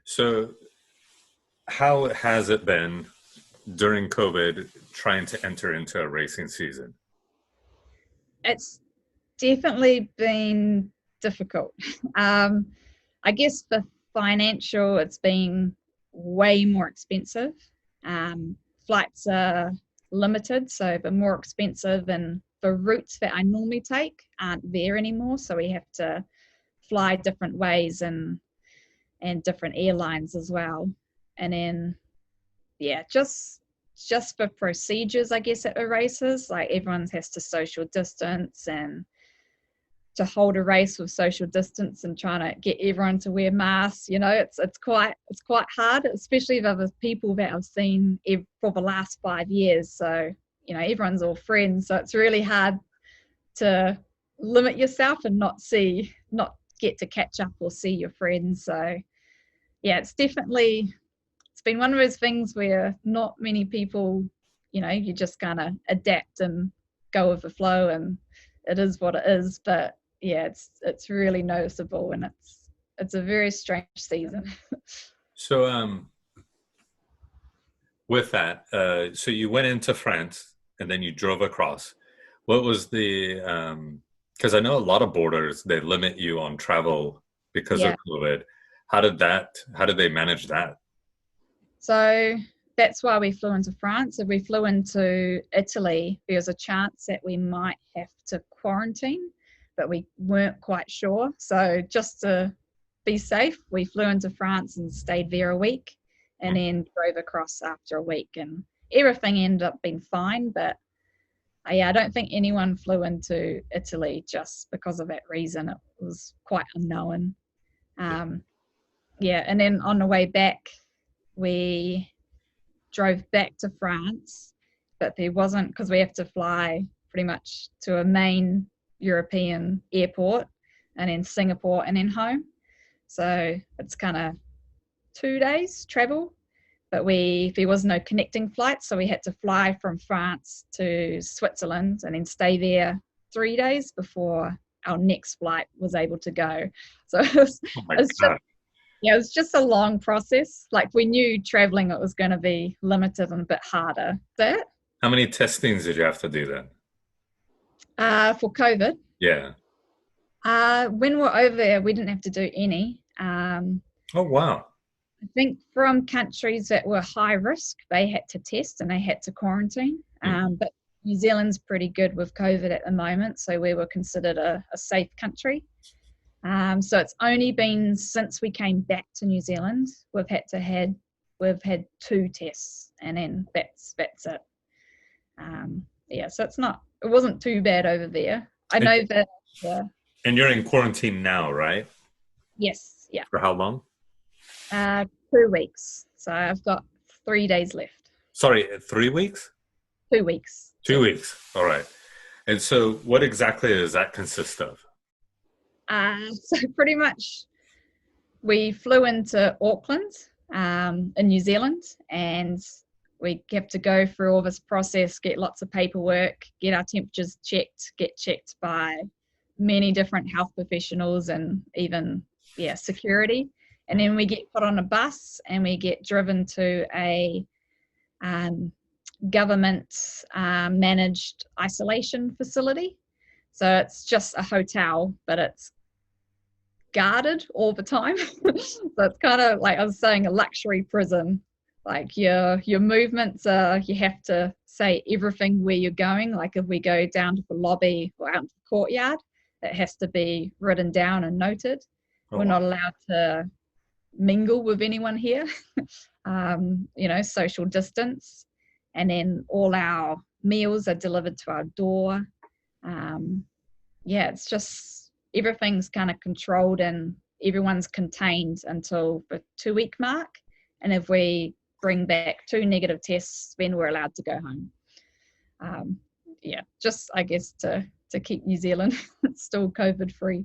So, how has it been during COVID trying to enter into a racing season? It's definitely been difficult. Um, I guess for financial, it's been way more expensive. Um, Flights are limited, so they're more expensive, and the routes that I normally take aren't there anymore. So we have to fly different ways and different airlines as well. And then yeah, just for procedures, I guess, at the races, like everyone has to social distance, and to hold a race with social distance and trying to get everyone to wear masks, it's quite hard, especially with the people that I've seen for the last 5 years. So everyone's all friends, so it's really hard to limit yourself and not get to catch up or see your friends. So yeah, it's been one of those things where not many people, you just kind of adapt and go with the flow, and it is what it is. But yeah, it's really noticeable, and it's a very strange season. So, with that, so you went into France and then you drove across. What was because I know a lot of borders, they limit you on travel because of Yeah. COVID. How did they manage that? So that's why we flew into France. If we flew into Italy, there was a chance that we might have to quarantine, but we weren't quite sure. So just to be safe, we flew into France and stayed there a week, and then drove across after a week. And everything ended up being fine. But yeah, I don't think anyone flew into Italy just because of that reason. It was quite unknown. Um, yeah, and then on the way back, we drove back to France, but there wasn't, because we have to fly pretty much to a main European airport and then Singapore and then home. So it's kind of 2 days travel, but there was no connecting flight, so we had to fly from France to Switzerland and then stay there 3 days before our next flight was able to go. So Oh my it's just God. yeah, it was just a long process. Like we knew traveling it was going to be limited and a bit harder. That How many testings did you have to do then? for COVID, Yeah. when we're over there, we didn't have to do any. Oh, wow. I think from countries that were high risk, they had to test and they had to quarantine. Mhm. But New Zealand's pretty good with COVID at the moment, so we were considered a safe country. So it's only been since we came back to New Zealand we've had two tests, and then that's it. Yeah, so it wasn't too bad over there. I And, know that. Yeah, and you're in quarantine now, right? yes, yeah. For how long? 2 weeks. So I've got 3 days left. Sorry, 3 weeks? 2 weeks. 2 weeks. All right. And so, what exactly does that consist of? So pretty much we flew into Auckland, in New Zealand, and we have to go through all this process, get lots of paperwork, get our temperatures checked, get checked by many different health professionals, and even security. And then we get put on a bus and we get driven to a um, government managed isolation facility. So it's just a hotel, but it's guarded all the time. So it's kind of like I was saying, a luxury prison. Like your movements are, you have to say everything where you're going. Like if we go down to the lobby or out to the courtyard, it has to be written down and noted. Oh, We're wow. not allowed to mingle with anyone here. Social distance, and then all our meals are delivered to our door. Um, yeah, it's just everything's kind of controlled and everyone's contained until the 2 week mark. And if we bring back two negative tests, then we're allowed to go home. Um, yeah, just I guess to keep New Zealand still COVID free.